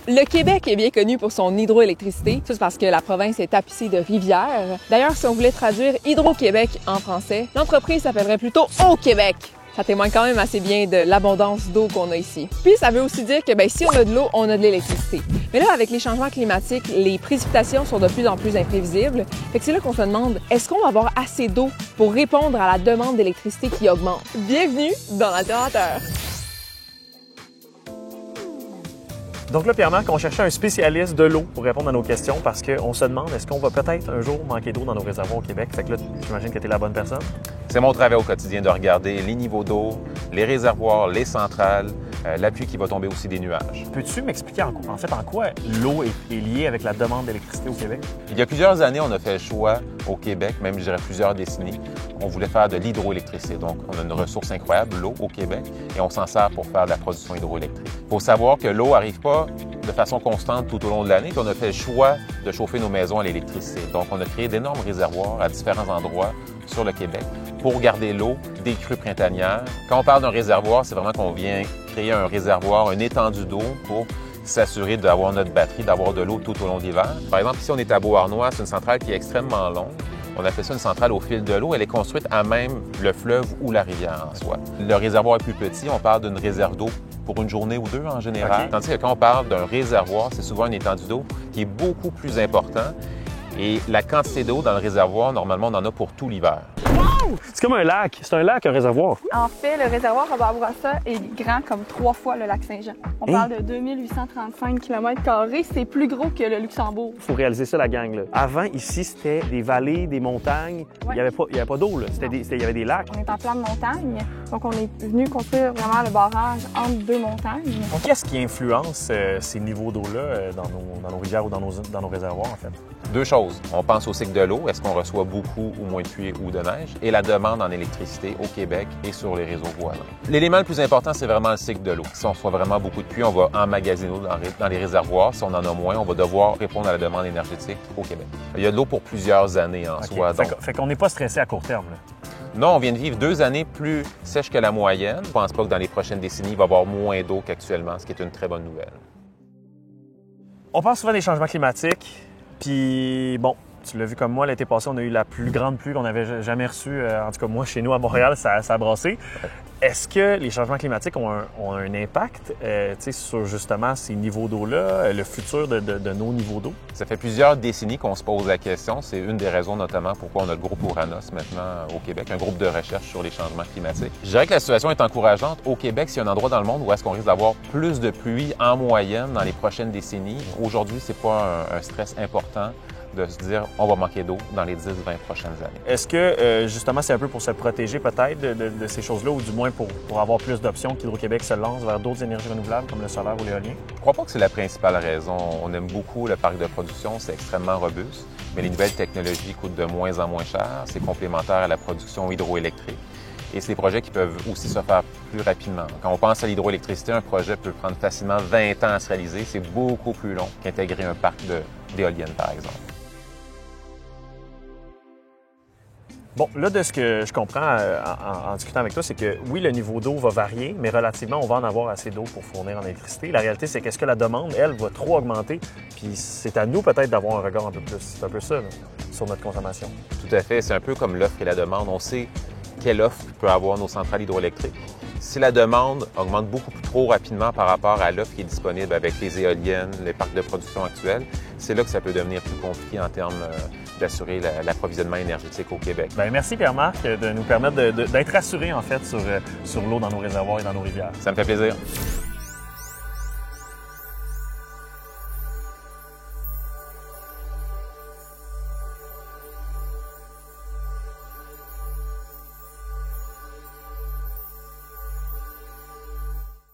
Le Québec est bien connu pour son hydroélectricité. Ça, c'est parce que la province est tapissée de rivières. D'ailleurs, si on voulait traduire Hydro-Québec en français, l'entreprise s'appellerait plutôt Au Québec. Ça témoigne quand même assez bien de l'abondance d'eau qu'on a ici. Puis ça veut aussi dire que si on a de l'eau, on a de l'électricité. Mais là, avec les changements climatiques, les précipitations sont de plus en plus imprévisibles. Fait que c'est là qu'on se demande, est-ce qu'on va avoir assez d'eau pour répondre à la demande d'électricité qui augmente? Bienvenue dans l'Altérateur! Donc là, Pierre-Marc, on cherchait un spécialiste de l'eau pour répondre à nos questions parce qu'on se demande est-ce qu'on va peut-être un jour manquer d'eau dans nos réservoirs au Québec? Fait que là, j'imagine que tu es la bonne personne. C'est mon travail au quotidien de regarder les niveaux d'eau, les réservoirs, les centrales, la pluie qui va tomber aussi des nuages. Peux-tu m'expliquer en quoi l'eau est liée avec la demande d'électricité au Québec? Il y a plusieurs années, on a fait le choix au Québec, même je dirais plusieurs décennies, on voulait faire de l'hydroélectricité. Donc, on a une ressource incroyable, l'eau au Québec, et on s'en sert pour faire de la production hydroélectrique. Il faut savoir que l'eau n'arrive pas de façon constante tout au long de l'année, puis on a fait le choix de chauffer nos maisons à l'électricité. Donc, on a créé d'énormes réservoirs à différents endroits sur le Québec pour garder l'eau des crues printanières. Quand on parle d'un réservoir, c'est vraiment qu'on vient créer un réservoir, une étendue d'eau pour s'assurer d'avoir notre batterie, d'avoir de l'eau tout au long de l'hiver. Par exemple, ici, on est à Beauharnois, c'est une centrale qui est extrêmement longue. On a fait ça une centrale au fil de l'eau. Elle est construite à même le fleuve ou la rivière en soi. Le réservoir est plus petit. On parle d'une réserve d'eau pour une journée ou deux en général. Okay. Tandis que quand on parle d'un réservoir, c'est souvent une étendue d'eau qui est beaucoup plus important. Et la quantité d'eau dans le réservoir, normalement, on en a pour tout l'hiver. Wow! C'est comme un lac. C'est un lac, un réservoir. En fait, le réservoir à Barbourassa est grand comme 3 fois le lac Saint-Jean. On parle de 2835 km². C'est plus gros que le Luxembourg. Il faut réaliser ça, la gang. Là. Avant, ici, c'était des vallées, des montagnes. Ouais. Il n'y avait pas d'eau. Il y avait des lacs. On est en pleine montagne. Donc, on est venu construire vraiment le barrage entre deux montagnes. Qu'est-ce qui influence ces niveaux d'eau-là dans nos rivières ou dans nos réservoirs, en fait? Deux choses. On pense au cycle de l'eau. Est-ce qu'on reçoit beaucoup ou moins de pluie ou de neige? Et la demande en électricité au Québec et sur les réseaux voisins. L'élément le plus important, c'est vraiment le cycle de l'eau. Si on reçoit vraiment beaucoup de pluie, on va emmagasiner l'eau dans les réservoirs. Si on en a moins, on va devoir répondre à la demande énergétique au Québec. Il y a de l'eau pour plusieurs années en soi. Fait qu'on n'est pas stressé à court terme, là. Non, on vient de vivre 2 années plus sèches que la moyenne. Je ne pense pas que dans les prochaines décennies, il va y avoir moins d'eau qu'actuellement, ce qui est une très bonne nouvelle. On parle souvent des changements climatiques, puis bon, tu l'as vu comme moi, l'été passé, on a eu la plus grande pluie qu'on avait jamais reçue. En tout cas, moi, chez nous, à Montréal, ça a brassé. Est-ce que les changements climatiques ont un impact sur justement ces niveaux d'eau-là, le futur de nos niveaux d'eau? Ça fait plusieurs décennies qu'on se pose la question. C'est une des raisons notamment pourquoi on a le groupe Ouranos maintenant au Québec, un groupe de recherche sur les changements climatiques. Je dirais que la situation est encourageante. Au Québec, s'il y a un endroit dans le monde où est-ce qu'on risque d'avoir plus de pluie en moyenne dans les prochaines décennies, aujourd'hui, c'est pas un stress important de se dire on va manquer d'eau dans les 10-20 prochaines années. Est-ce que, justement, c'est un peu pour se protéger peut-être de ces choses-là, ou du moins pour avoir plus d'options qu'Hydro-Québec se lance vers d'autres énergies renouvelables comme le solaire ou l'éolien? Je ne crois pas que c'est la principale raison. On aime beaucoup le parc de production, c'est extrêmement robuste, mais les nouvelles technologies coûtent de moins en moins cher. C'est complémentaire à la production hydroélectrique. Et c'est des projets qui peuvent aussi se faire plus rapidement. Quand on pense à l'hydroélectricité, un projet peut prendre facilement 20 ans à se réaliser. C'est beaucoup plus long qu'intégrer un parc d'éoliennes, par exemple. Bon, là, de ce que je comprends en discutant avec toi, c'est que oui, le niveau d'eau va varier, mais relativement, on va en avoir assez d'eau pour fournir en électricité. La réalité, c'est qu'est-ce que la demande, elle, va trop augmenter, puis c'est à nous peut-être d'avoir un regard un peu plus. C'est un peu ça, là, sur notre consommation. Tout à fait. C'est un peu comme l'offre et la demande. On sait quelle offre peut avoir nos centrales hydroélectriques. Si la demande augmente beaucoup plus trop rapidement par rapport à l'offre qui est disponible avec les éoliennes, les parcs de production actuels, c'est là que ça peut devenir plus compliqué en termes d'assurer l'approvisionnement énergétique au Québec. Bien, merci Pierre-Marc de nous permettre d'être rassurés en fait sur l'eau dans nos réservoirs et dans nos rivières. Ça me fait plaisir.